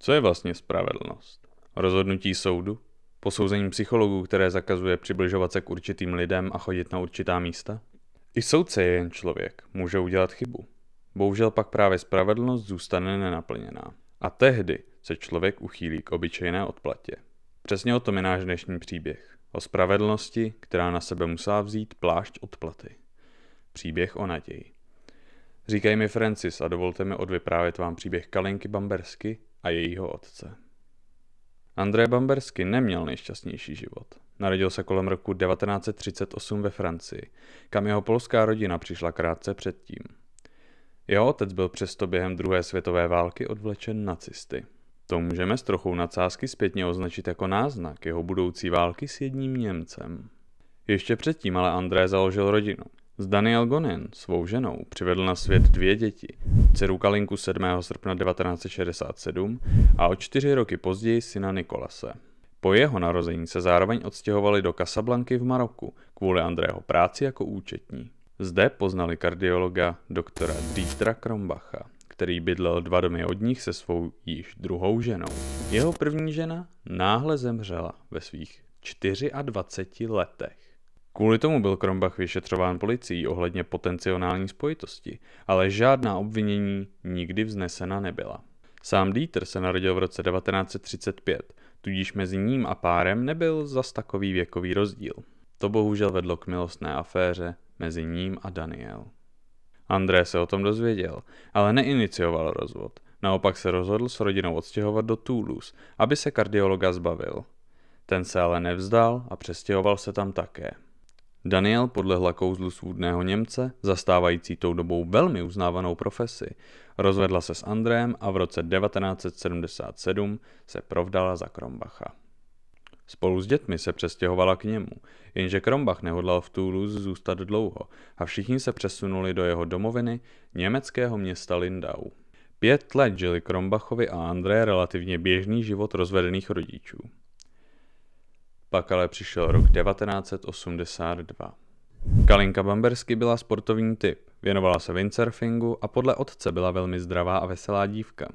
Co je vlastně spravedlnost? Rozhodnutí soudu? Posouzení psychologů, které zakazuje přibližovat se k určitým lidem a chodit na určitá místa? I soudce je jen člověk, může udělat chybu. Bohužel pak právě spravedlnost zůstane nenaplněná. A tehdy se člověk uchýlí k obyčejné odplatě. Přesně o tom je náš dnešní příběh. O spravedlnosti, která na sebe musela vzít plášť odplaty. Příběh o naději. Říkají mi Francis a dovolte mi odvyprávět vám příběh Kalinky Bambersky a jejího otce. André Bambersky neměl nejšťastnější život. Narodil se kolem roku 1938 ve Francii, kam jeho polská rodina přišla krátce předtím. Jeho otec byl přesto během druhé světové války odvlečen nacisty. To můžeme s trochou nadsázky zpětně označit jako náznak jeho budoucí války s jedním Němcem. Ještě předtím ale André založil rodinu. S Daniel Gonin, svou ženou, přivedl na svět 2 děti, dceru Kalinku 7. srpna 1967 a o 4 roky později syna Nikolase. Po jeho narození se zároveň odstěhovali do Casablanky v Maroku kvůli Andrého práci jako účetní. Zde poznali kardiologa doktora Dietera Krombacha, který bydlel 2 domy od nich se svou již druhou ženou. Jeho první žena náhle zemřela ve svých 24 letech. Kvůli tomu byl Krombach vyšetřován policií ohledně potenciální spojitosti, ale žádná obvinění nikdy vznesena nebyla. Sám Dieter se narodil v roce 1935, tudíž mezi ním a párem nebyl zas takový věkový rozdíl. To bohužel vedlo k milostné aféře mezi ním a Daniel. André se o tom dozvěděl, ale neinicioval rozvod. Naopak se rozhodl s rodinou odstěhovat do Toulouse, aby se kardiologa zbavil. Ten se ale nevzdal a přestěhoval se tam také. Daniel podlehla kouzlu svůdného Němce, zastávající tou dobou velmi uznávanou profesi. Rozvedla se s Andrém a v roce 1977 se provdala za Krombacha. Spolu s dětmi se přestěhovala k němu, jenže Krombach nehodlal v Toulouse zůstat dlouho a všichni se přesunuli do jeho domoviny, německého města Lindau. 5 let žili Krombachovi a André relativně běžný život rozvedených rodičů. Pak ale přišel rok 1982. Kalinka Bambersky byla sportovní typ, věnovala se windsurfingu a podle otce byla velmi zdravá a veselá dívka.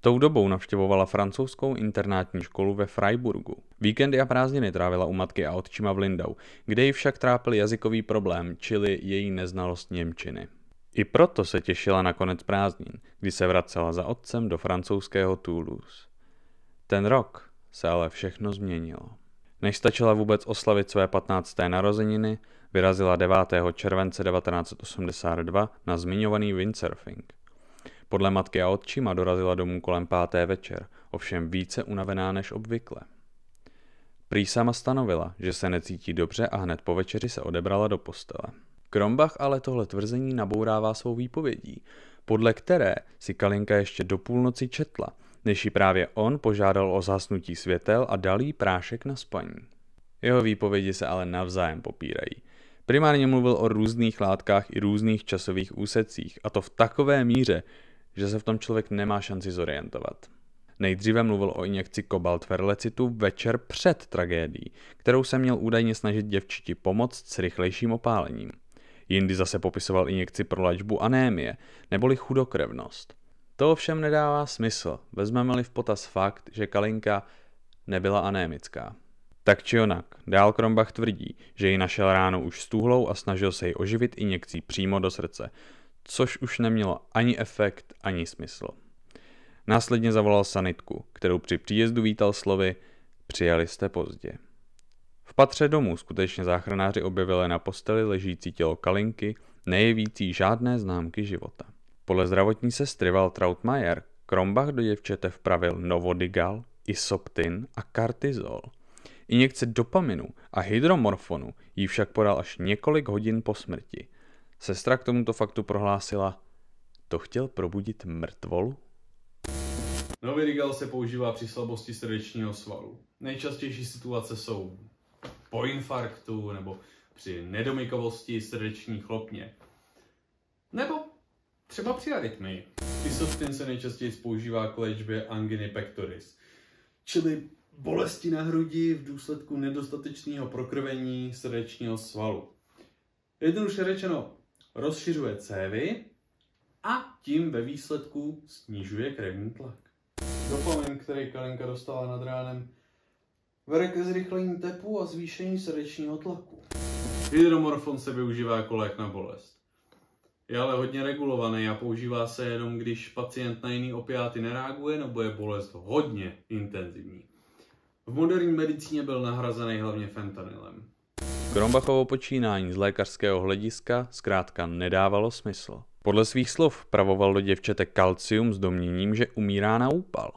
Tou dobou navštěvovala francouzskou internátní školu ve Freiburgu. Víkendy a prázdniny trávila u matky a otčima v Lindau, kde ji však trápil jazykový problém, čili její neznalost němčiny. I proto se těšila na konec prázdnin, kdy se vracela za otcem do francouzského Toulouse. Ten rok se ale všechno změnilo. Než stačila vůbec oslavit své 15. narozeniny, vyrazila 9. července 1982 na zmiňovaný windsurfing. Podle matky a otčima dorazila domů kolem 5. večer, ovšem více unavená než obvykle. Prý sama stanovila, že se necítí dobře a hned po večeři se odebrala do postele. Krombach ale tohle tvrzení nabourává svou výpovědí, podle které si Kalinka ještě do půlnoci četla, než ji právě on požádal o zhasnutí světel a dal jí prášek na spaní. Jeho výpovědi se ale navzájem popírají. Primárně mluvil o různých látkách i různých časových úsecích, a to v takové míře, že se v tom člověk nemá šanci zorientovat. Nejdříve mluvil o injekci kobaltferlecitu večer před tragédií, kterou se měl údajně snažit děvčiti pomoct s rychlejším opálením. Jindy zase popisoval injekci pro léčbu anémie, neboli chudokrevnost. To ovšem nedává smysl, vezmeme-li v potaz fakt, že Kalinka nebyla anémická. Tak či onak, dál Krombach tvrdí, že ji našel ráno už stůhlou a snažil se ji oživit injekcí přímo do srdce, což už nemělo ani efekt, ani smysl. Následně zavolal sanitku, kterou při příjezdu vítal slovy "Přijali jste pozdě". V patře domů skutečně záchranáři objevili na posteli ležící tělo Kalinky, nejevící žádné známky života. Podle zdravotní sestry Waltraud-Mayer Krombach do děvčete vpravil Novodigal, Isoptin a Cartizol. Injekce dopaminu a hydromorfonu jí však podal až několik hodin po smrti. Sestra k tomuto faktu prohlásila: "To chtěl probudit mrtvolu?" Novodigal se používá při slabosti srdečního svalu. Nejčastější situace jsou po infarktu nebo při nedomykovosti srdeční chlopně. Nebo třeba při arytmii. Isoptin se nejčastěji používá k léčbě anginy pectoris, čili bolesti na hrudi v důsledku nedostatečného prokrvení srdečního svalu. Jednoduše řečeno, rozšiřuje cévy a tím ve výsledku snižuje krevní tlak. Dopamin který Kalinka dostala nad ránem, vede ke zrychlení tepu a zvýšení srdečního tlaku. Hydromorfon se využívá jako lék na bolest. Je ale hodně regulovaný a používá se jenom, když pacient na jiný opiáty nereaguje nebo je bolest hodně intenzivní. V moderní medicíně byl nahrazený hlavně fentanylem. Krombachovo počínání z lékařského hlediska zkrátka nedávalo smysl. Podle svých slov pravoval do děvčete kalcium s domněním, že umírá na úpal.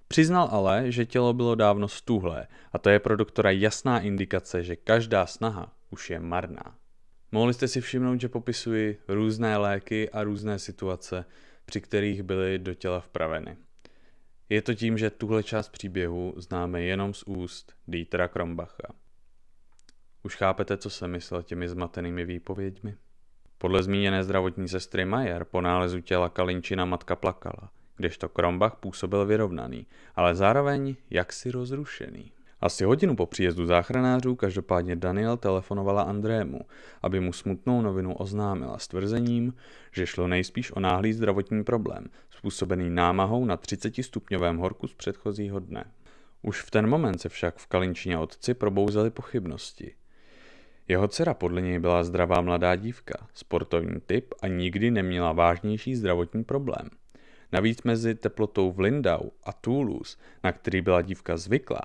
Přiznal ale, že tělo bylo dávno stuhlé a to je pro doktora jasná indikace, že každá snaha už je marná. Mohli jste si všimnout, že popisuji různé léky a různé situace, při kterých byly do těla vpraveny. Je to tím, že tuhle část příběhu známe jenom z úst Dietera Krombacha. Už chápete, co jsem myslel těmi zmatenými výpověďmi? Podle zmíněné zdravotní sestry Majer po nálezu těla Kalinčina matka plakala, kdežto Krombach působil vyrovnaný, ale zároveň jaksi rozrušený. Asi hodinu po příjezdu záchranářů každopádně Daniel telefonovala Andrému, aby mu smutnou novinu oznámila s tvrzením, že šlo nejspíš o náhlý zdravotní problém, způsobený námahou na 30stupňovém horku z předchozího dne. Už v ten moment se však v Kalinčině otci probouzely pochybnosti. Jeho dcera podle něj byla zdravá mladá dívka, sportovní typ a nikdy neměla vážnější zdravotní problém. Navíc mezi teplotou v Lindau a Toulouse, na který byla dívka zvyklá,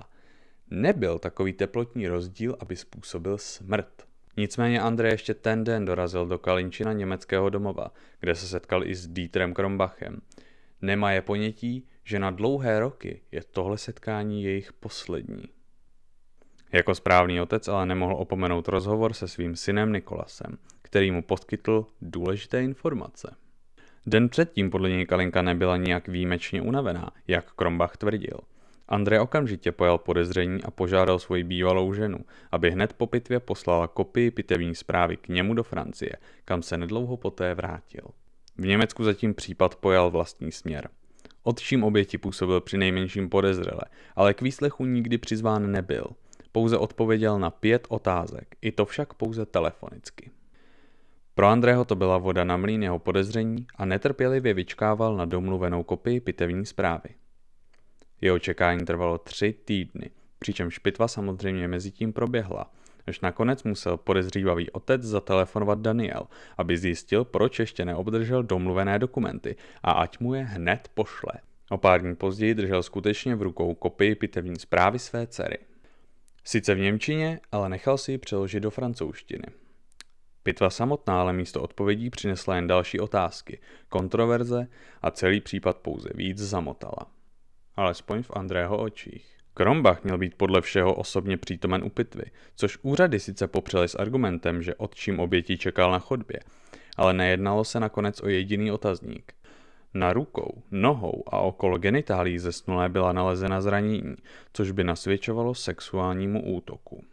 nebyl takový teplotní rozdíl, aby způsobil smrt. Nicméně Andrej ještě ten den dorazil do Kalinčina německého domova, kde se setkal i s Dieterem Krombachem. Nemá je ponětí, že na dlouhé roky je tohle setkání jejich poslední. Jako správný otec ale nemohl opomenout rozhovor se svým synem Nikolasem, který mu poskytl důležité informace. Den předtím podle něj Kalinka nebyla nijak výjimečně unavená, jak Krombach tvrdil. Andrej okamžitě pojal podezření a požádal svoji bývalou ženu, aby hned po pitvě poslala kopii pitevní zprávy k němu do Francie, kam se nedlouho poté vrátil. V Německu zatím případ pojal vlastní směr. Otčím oběti působil přinejmenším podezřele, ale k výslechu nikdy přizván nebyl. Pouze odpověděl na 5 otázek, i to však pouze telefonicky. Pro Andreho to byla voda na mlýn jeho podezření a netrpělivě vyčkával na domluvenou kopii pitevní zprávy. Jeho čekání trvalo 3 týdny, přičemž pitva samozřejmě mezi tím proběhla, až nakonec musel podezřívavý otec zatelefonovat Daniel, aby zjistil, proč ještě neobdržel domluvené dokumenty a ať mu je hned pošle. O pár dní později držel skutečně v rukou kopii pitevní zprávy své dcery. Sice v němčině, ale nechal si ji přeložit do francouzštiny. Pitva samotná ale místo odpovědí přinesla jen další otázky, kontroverze a celý případ pouze víc zamotala. Alespoň v Andrého očích. Krombach měl být podle všeho osobně přítomen u pitvy, což úřady sice popřely s argumentem, že otčím obětí čekal na chodbě, ale nejednalo se nakonec o jediný otazník. Na rukou, nohou a okolo genitálí zesnulé byla nalezena zranění, což by nasvědčovalo sexuálnímu útoku.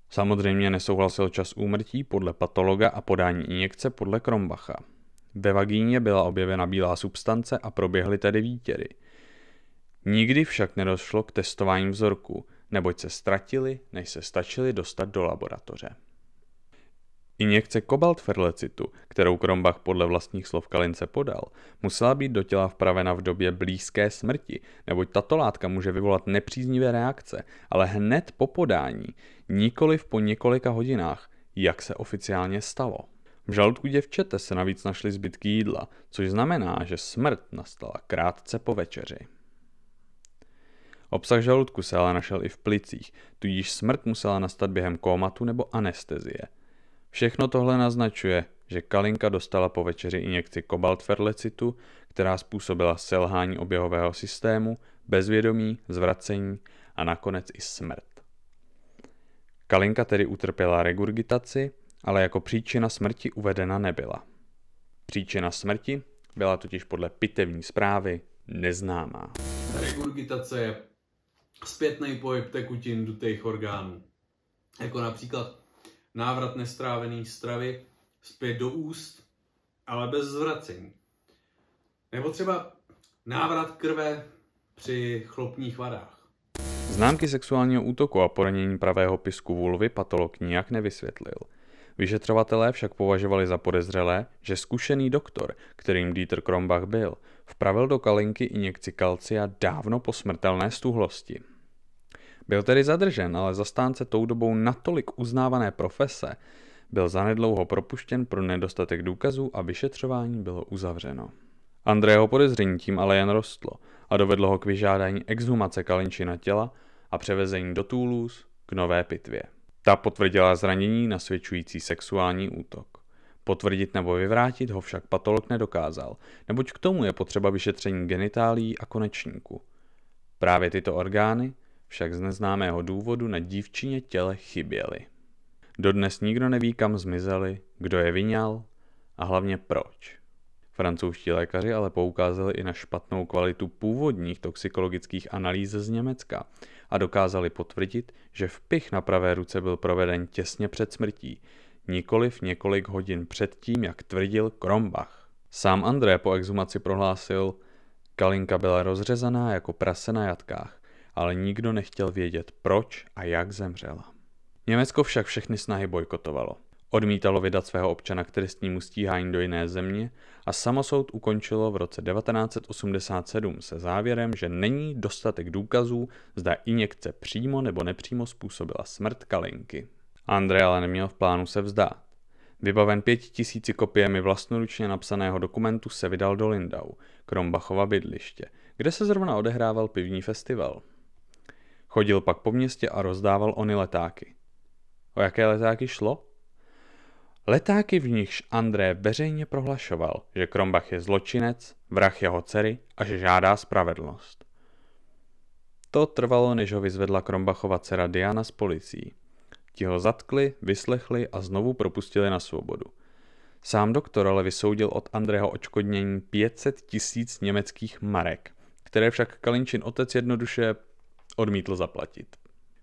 Samozřejmě nesouhlasil čas úmrtí podle patologa a podání injekce podle Krombacha. Ve vagíně byla objevena bílá substance a proběhly tedy výtěry. Nikdy však nedošlo k testování vzorku, neboť se ztratili, než se stačili dostat do laboratoře. Injekce kobaltferlecitu, kterou Krombach podle vlastních slov Kalince podal, musela být do těla vpravena v době blízké smrti, neboť tato látka může vyvolat nepříznivé reakce, ale hned po podání, nikoliv po několika hodinách, jak se oficiálně stalo. V žaludku děvčete se navíc našly zbytky jídla, což znamená, že smrt nastala krátce po večeři. Obsah žaludku se ale našel i v plicích, tudíž smrt musela nastat během kómatu nebo anestezie. Všechno tohle naznačuje, že Kalinka dostala po večeři injekci kobaltferlecitu, která způsobila selhání oběhového systému, bezvědomí, zvracení a nakonec i smrt. Kalinka tedy utrpěla regurgitaci, ale jako příčina smrti uvedena nebyla. Příčina smrti byla totiž podle pitevní zprávy neznámá. Regurgitace je zpětný pohyb tekutin dutých orgánů, jako například návrat nestrávené stravy zpět do úst, ale bez zvracení. Nebo třeba návrat krve při chlopních vadách. Známky sexuálního útoku a poranění pravého pisku vulvy patolog nijak nevysvětlil. Vyšetřovatelé však považovali za podezřelé, že zkušený doktor, kterým Dieter Krombach byl, Vpravil do Kalinky injekci kalcia dávno po smrtelné stuhlosti. Byl tedy zadržen, ale zastánce tou dobou natolik uznávané profese byl zanedlouho propuštěn pro nedostatek důkazů a vyšetřování bylo uzavřeno. Andreho podezření tím ale jen rostlo a dovedlo ho k vyžádání exhumace Kalinčina těla a převezení do Toulouse k nové pitvě. Ta potvrdila zranění nasvědčující sexuální útok. Potvrdit nebo vyvrátit ho však patolog nedokázal, neboť k tomu je potřeba vyšetření genitálií a konečníku. Právě tyto orgány však z neznámého důvodu na dívčině těle chyběly. Dodnes nikdo neví, kam zmizely, kdo je vyňal a hlavně proč. Francouzští lékaři ale poukázali i na špatnou kvalitu původních toxikologických analýz z Německa a dokázali potvrdit, že vpich na pravé ruce byl proveden těsně před smrtí, nikoliv několik hodin předtím, jak tvrdil Krombach. Sám André po exhumaci prohlásil, Kalinka byla rozřezaná jako prase na jatkách, ale nikdo nechtěl vědět, proč a jak zemřela. Německo však všechny snahy bojkotovalo. Odmítalo vydat svého občana k trestnímu stíhání do jiné země a samosoud ukončilo v roce 1987 se závěrem, že není dostatek důkazů, zda injekce přímo nebo nepřímo způsobila smrt Kalinky. André ale neměl v plánu se vzdát. Vybaven 5000 kopiemi vlastnoručně napsaného dokumentu se vydal do Lindau, Krombachova bydliště, kde se zrovna odehrával pivní festival. Chodil pak po městě a rozdával ony letáky. O jaké letáky šlo? Letáky, v nichž André veřejně prohlašoval, že Krombach je zločinec, vrah jeho dcery a že žádá spravedlnost. To trvalo, než ho vyzvedla Krombachova dcera Diana s policií. Ti ho zatkli, vyslechli a znovu propustili na svobodu. Sám doktor ale vysoudil od Andrého odškodnění 500 000 německých marek, které však Kalinčin otec jednoduše odmítl zaplatit.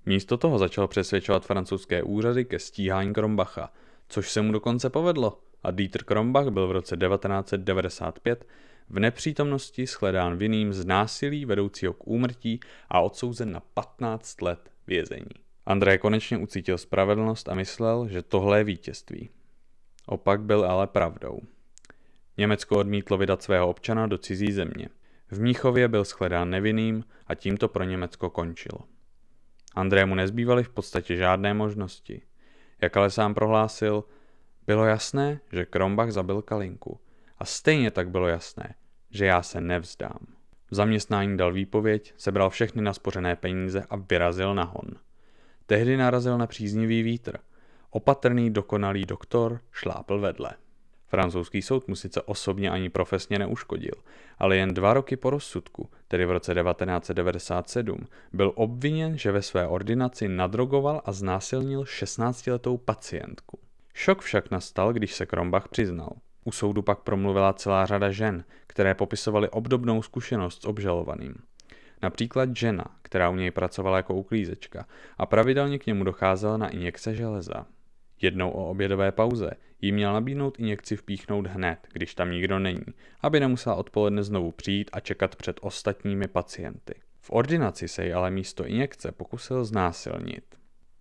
Místo toho začal přesvědčovat francouzské úřady ke stíhání Krombacha, což se mu dokonce povedlo a Dieter Krombach byl v roce 1995 v nepřítomnosti shledán vinným z násilí vedoucího k úmrtí a odsouzen na 15 let vězení. André konečně ucítil spravedlnost a myslel, že tohle je vítězství. Opak byl ale pravdou. Německo odmítlo vydat svého občana do cizí země. V Mnichově byl shledán nevinným a tím to pro Německo končilo. Andrému nezbývaly v podstatě žádné možnosti. Jak ale sám prohlásil, bylo jasné, že Krombach zabil Kalinku. A stejně tak bylo jasné, že já se nevzdám. V zaměstnání dal výpověď, sebral všechny naspořené peníze a vyrazil na hon. Tehdy narazil na příznivý vítr. Opatrný, dokonalý doktor šlápl vedle. Francouzský soud mu sice osobně ani profesně neuškodil, ale jen 2 roky po rozsudku, tedy v roce 1997, byl obviněn, že ve své ordinaci nadrogoval a znásilnil 16letou pacientku. Šok však nastal, když se Krombach přiznal. U soudu pak promluvila celá řada žen, které popisovaly obdobnou zkušenost s obžalovaným. Například žena, která u něj pracovala jako uklízečka a pravidelně k němu docházela na injekce železa. Jednou o obědové pauze jí měl nabídnout injekci vpíchnout hned, když tam nikdo není, aby nemusela odpoledne znovu přijít a čekat před ostatními pacienty. V ordinaci se jí ale místo injekce pokusil znásilnit.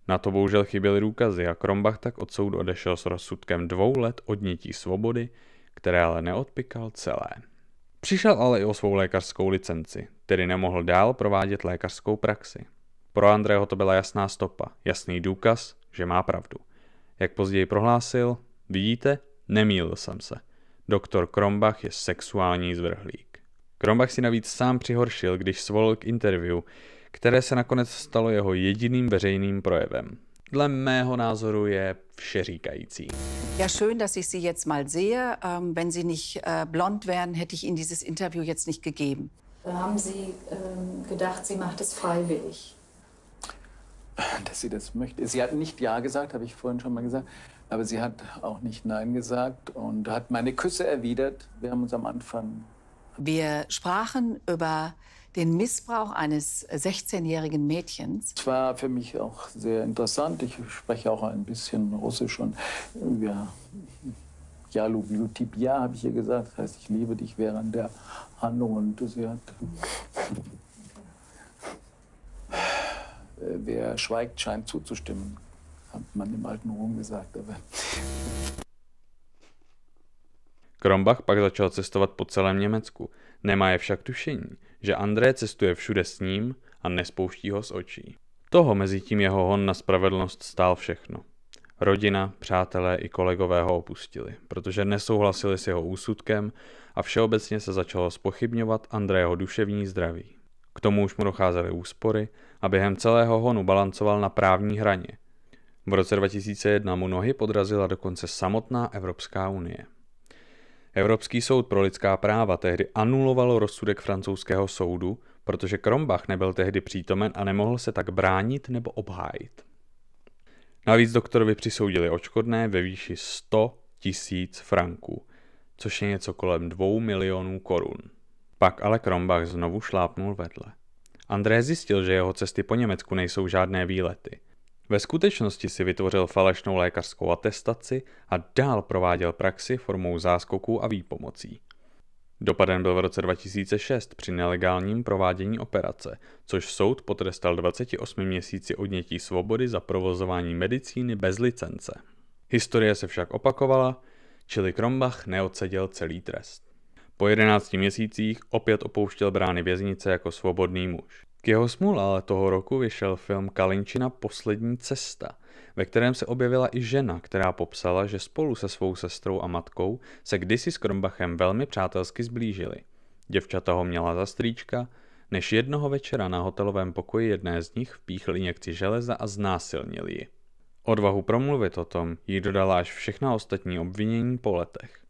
Na to bohužel chyběly důkazy a Krombach tak od soudu odešel s rozsudkem 2 let odnětí svobody, které ale neodpykal celé. Přišel ale i o svou lékařskou licenci, tedy nemohl dál provádět lékařskou praxi. Pro Andrého to byla jasná stopa, jasný důkaz, že má pravdu. Jak později prohlásil, vidíte, nemýlil jsem se. Doktor Krombach je sexuální zvrhlík. Krombach si navíc sám přihoršil, když svolil k interview, které se nakonec stalo jeho jediným veřejným projevem. Dle mého názoru je všeříkající. Ja, schön, dass ich Sie jetzt mal sehe. Wenn Sie nicht blond wären, hätte ich Ihnen dieses Interview jetzt nicht gegeben. Haben Sie gedacht, sie macht es freiwillig? Dass sie das möchte. Sie hat nicht Ja gesagt, habe ich vorhin schon mal gesagt, aber sie hat auch nicht Nein gesagt und hat meine Küsse erwidert. Wir haben uns am Anfang... Wir sprachen über den Missbrauch eines 16-jährigen Mädchens. Es war für mich auch sehr interessant. Ich spreche auch ein bisschen Russisch und ja, ja, lublю тебя, habe ich ihr gesagt. Das heißt, ich liebe dich während der Handlung und sie hat... Wer schweigt, scheint zuzustimmen, hat man im alten Rom gesagt. Aber... Krombach pak začal cestovat po celém Německu. Nemá je však tušení, že André cestuje všude s ním a nespouští ho z očí. Toho mezitím jeho hon na spravedlnost stál všechno. Rodina, přátelé i kolegové ho opustili, protože nesouhlasili s jeho úsudkem a všeobecně se začalo zpochybňovat Andrého duševní zdraví. K tomu už mu docházely úspory a během celého honu balancoval na právní hraně. V roce 2001 mu nohy podrazila dokonce samotná Evropská unie. Evropský soud pro lidská práva tehdy anuloval rozsudek francouzského soudu, protože Krombach nebyl tehdy přítomen a nemohl se tak bránit nebo obhájit. Navíc doktorovi přisoudili odškodné ve výši 100 000 franků, což je něco kolem 2 milionů korun. Pak ale Krombach znovu šlápnul vedle. André zjistil, že jeho cesty po Německu nejsou žádné výlety. Ve skutečnosti si vytvořil falešnou lékařskou atestaci a dál prováděl praxi formou záskoků a výpomocí. Dopaden byl v roce 2006 při nelegálním provádění operace, což soud potrestal 28 měsíci odnětí svobody za provozování medicíny bez licence. Historie se však opakovala, čili Krombach neodseděl celý trest. Po 11 měsících opět opouštěl brány věznice jako svobodný muž. K jeho smůle ale toho roku vyšel film Kalinčina Poslední cesta, ve kterém se objevila i žena, která popsala, že spolu se svou sestrou a matkou se kdysi s Krombachem velmi přátelsky zblížili. Děvčata ho měla za strýčka, než jednoho večera na hotelovém pokoji jedné z nich vpíchl injekci železa a znásilnil ji. Odvahu promluvit o tom jí dodala až všechna ostatní obvinění po letech.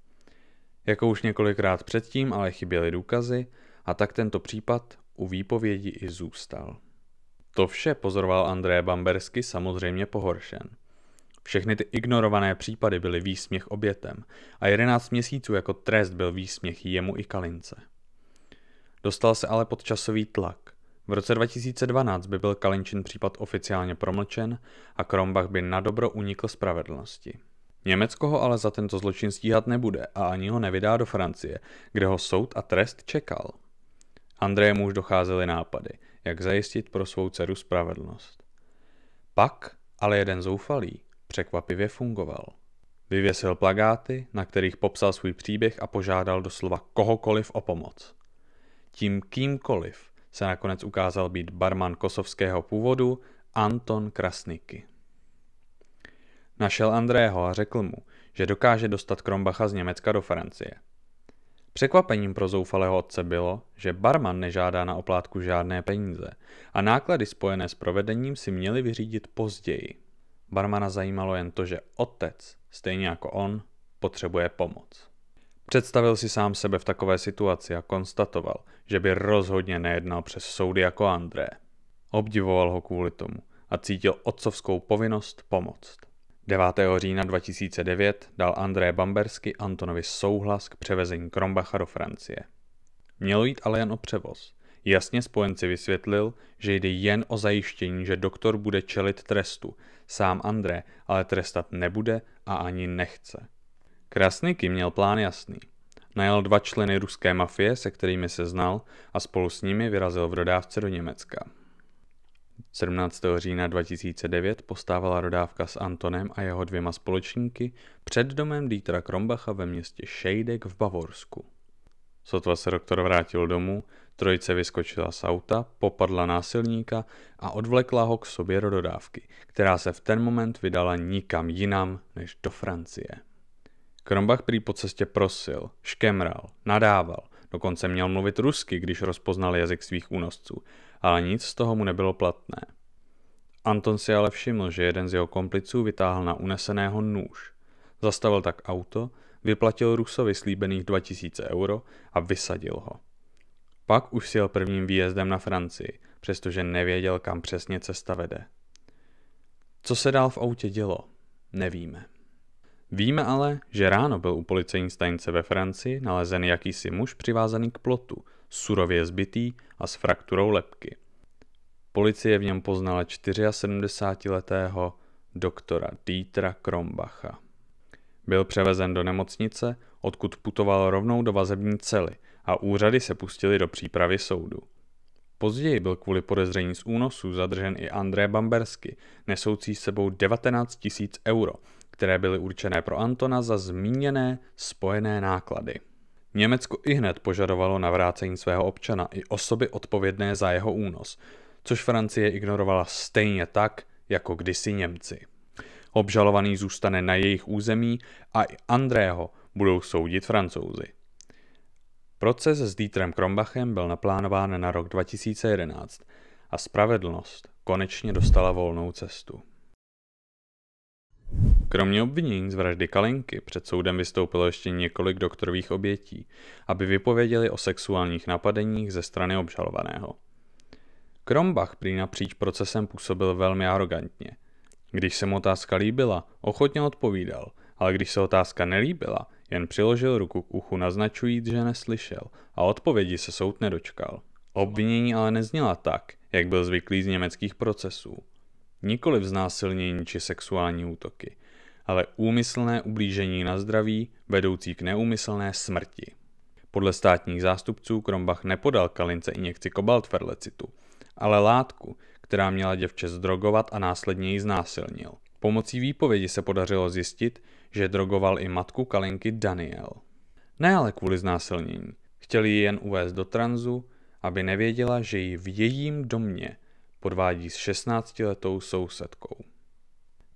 Jako už několikrát předtím ale chyběly důkazy a tak tento případ u výpovědi i zůstal. To vše pozoroval André Bambersky samozřejmě pohoršen. Všechny ty ignorované případy byly výsměch obětem a 11 měsíců jako trest byl výsměch jemu i Kalince. Dostal se ale pod časový tlak. V roce 2012 by byl Kalinčin případ oficiálně promlčen a Krombach by nadobro unikl spravedlnosti. Německo ho ale za tento zločin stíhat nebude a ani ho nevydá do Francie, kde ho soud a trest čekal. Andrému už docházely nápady, jak zajistit pro svou dceru spravedlnost. Pak ale jeden zoufalý překvapivě fungoval. Vyvěsil plakáty, na kterých popsal svůj příběh a požádal doslova kohokoliv o pomoc. Tím kýmkoliv se nakonec ukázal být barman kosovského původu Anton Krasniqi. Našel Andrého a řekl mu, že dokáže dostat Krombacha z Německa do Francie. Překvapením pro zoufalého otce bylo, že barman nežádá na oplátku žádné peníze a náklady spojené s provedením si měli vyřídit později. Barmana zajímalo jen to, že otec, stejně jako on, potřebuje pomoc. Představil si sám sebe v takové situaci a konstatoval, že by rozhodně nejednal přes soudy jako André. Obdivoval ho kvůli tomu a cítil otcovskou povinnost pomoct. 9. října 2009 dal André Bambersky Antonovi souhlas k převezení Krombacha do Francie. Mělo jít ale jen o převoz. Jasně spojenci vysvětlil, že jde jen o zajištění, že doktor bude čelit trestu. Sám André ale trestat nebude a ani nechce. Krasniqi měl plán jasný. Najal 2 členy ruské mafie, se kterými se znal, a spolu s nimi vyrazil v dodávce do Německa. 17. října 2009 postávala dodávka s Antonem a jeho 2 společníky před domem Dietera Krombacha ve městě Scheidegg v Bavorsku. Sotva se doktor vrátil domů, trojice vyskočila z auta, popadla násilníka a odvlekla ho k sobě do dodávky, která se v ten moment vydala nikam jinam než do Francie. Krombach prý po cestě prosil, škemral, nadával, dokonce měl mluvit rusky, když rozpoznal jazyk svých únosců, ale nic z toho mu nebylo platné. Anton si ale všiml, že jeden z jeho kompliců vytáhl na uneseného nůž. Zastavil tak auto, vyplatil Rusovi slíbených 2000 euro a vysadil ho. Pak už sjel prvním výjezdem na Francii, přestože nevěděl, kam přesně cesta vede. Co se dál v autě dělo, nevíme. Víme ale, že ráno byl u policejní stanice ve Francii nalezen jakýsi muž přivázaný k plotu, surově zbitý a s frakturou lebky. Policie v něm poznala 74letého doktora Dietera Krombacha. Byl převezen do nemocnice, odkud putoval rovnou do vazební cely a úřady se pustily do přípravy soudu. Později byl kvůli podezření z únosu zadržen i André Bambersky, nesoucí s sebou 19 000 euro, které byly určené pro Antona za zmíněné spojené náklady. Německo ihned požadovalo navrácení svého občana i osoby odpovědné za jeho únos, což Francie ignorovala stejně tak, jako kdysi Němci. Obžalovaný zůstane na jejich území a i Andrého budou soudit Francouzi. Proces s Dietrem Krombachem byl naplánován na rok 2011 a spravedlnost konečně dostala volnou cestu. Kromě obvinění z vraždy Kalinky před soudem vystoupilo ještě několik doktorových obětí, aby vypověděli o sexuálních napadeních ze strany obžalovaného. Krombach prý napříč procesem působil velmi arrogantně. Když se mu otázka líbila, ochotně odpovídal, ale když se otázka nelíbila, jen přiložil ruku k uchu naznačujíc, že neslyšel a odpovědi se soud nedočkal. Obvinění ale nezněla tak, jak byl zvyklý z německých procesů. Nikoliv znásilnění či sexuální útoky, ale úmyslné ublížení na zdraví vedoucí k neúmyslné smrti. Podle státních zástupců Krombach nepodal Kalince injekci kobaltferlecitu, ale látku, která měla děvče zdrogovat a následně ji znásilnil. Pomocí výpovědi se podařilo zjistit, že drogoval i matku Kalinky Daniel. Ne ale kvůli znásilnění. Chtěli ji jen uvést do tranzu, aby nevěděla, že ji v jejím domě podvádí s 16letou sousedkou.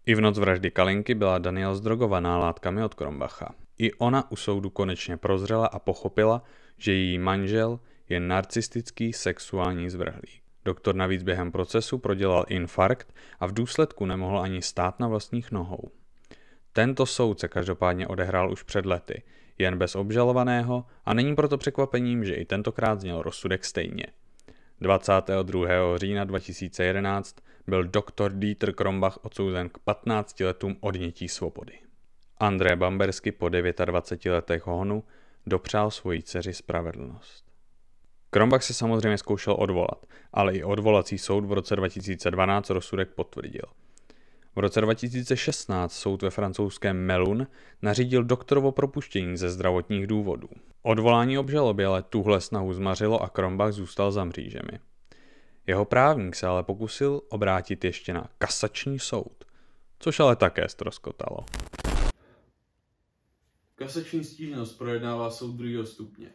I v noc vraždy Kalinky byla Daniel zdrogovaná látkami od Krombacha. I ona u soudu konečně prozřela a pochopila, že její manžel je narcistický sexuální zvrhlík. Doktor navíc během procesu prodělal infarkt a v důsledku nemohl ani stát na vlastních nohou. Tento soud se každopádně odehrál už před lety, jen bez obžalovaného a není proto překvapením, že i tentokrát zněl rozsudek stejně. 22. října 2011 byl doktor Dieter Krombach odsouzen k 15 letům odnětí svobody. André Bambersky po 29 letech honu dopřál svojí dceři spravedlnost. Krombach se samozřejmě zkoušel odvolat, ale i odvolací soud v roce 2012 rozsudek potvrdil. V roce 2016 soud ve francouzském Melun nařídil doktorovo propuštění ze zdravotních důvodů. Odvolání obžaloby ale tuhle snahu zmařilo a Krombach zůstal za mřížemi. Jeho právník se ale pokusil obrátit ještě na kasační soud, což ale také ztroskotalo. Kasační stížnost projednává soud druhého stupně.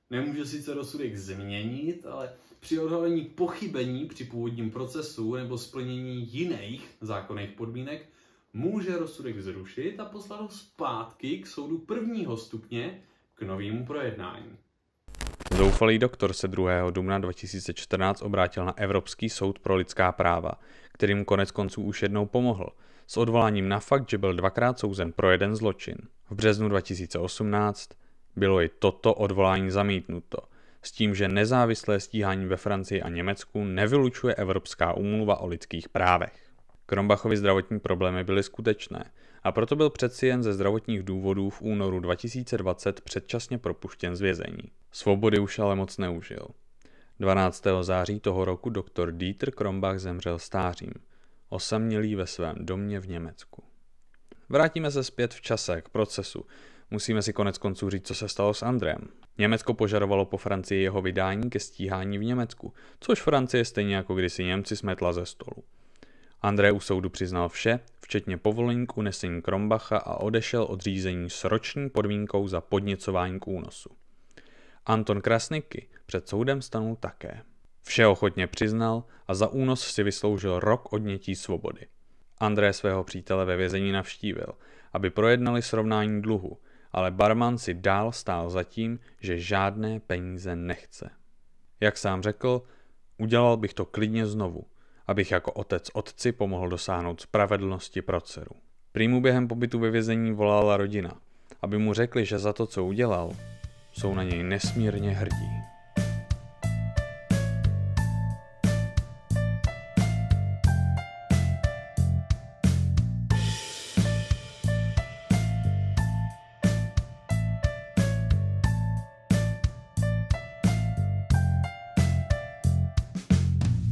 Nemůže sice rozsudek změnit, ale při odhalení pochybení při původním procesu nebo splnění jiných zákonných podmínek může rozsudek zrušit a poslat ho zpátky k soudu prvního stupně k novému projednání. Zoufalý doktor se 2. dubna 2014 obrátil na Evropský soud pro lidská práva, který mu konec konců už jednou pomohl, s odvoláním na fakt, že byl dvakrát souzen pro jeden zločin. V březnu 2018 bylo i toto odvolání zamítnuto, s tím, že nezávislé stíhání ve Francii a Německu nevylučuje Evropská úmluva o lidských právech. Krombachovi zdravotní problémy byly skutečné a proto byl přeci jen ze zdravotních důvodů v únoru 2020 předčasně propuštěn z vězení. Svobody už ale moc neužil. 12. září toho roku doktor Dieter Krombach zemřel stářím, osamělý ve svém domě v Německu. Vrátíme se zpět v čase k procesu. Musíme si konec konců říct, co se stalo s Andrem. Německo požadovalo po Francii jeho vydání ke stíhání v Německu, což Francie stejně jako kdysi Němci smetla ze stolu. André u soudu přiznal vše, včetně povolení k unesení Krombacha a odešel od řízení s roční podmínkou za podněcování k únosu. Anton Krasniqi před soudem stanul také. Vše ochotně přiznal a za únos si vysloužil rok odnětí svobody. André svého přítele ve vězení navštívil, aby projednali srovnání dluhu, ale barman si dál stál za tím, že žádné peníze nechce. Jak sám řekl, udělal bych to klidně znovu, abych jako otec otci pomohl dosáhnout spravedlnosti pro dceru. Prý mu během pobytu ve vězení volala rodina, aby mu řekli, že za to, co udělal, jsou na něj nesmírně hrdí.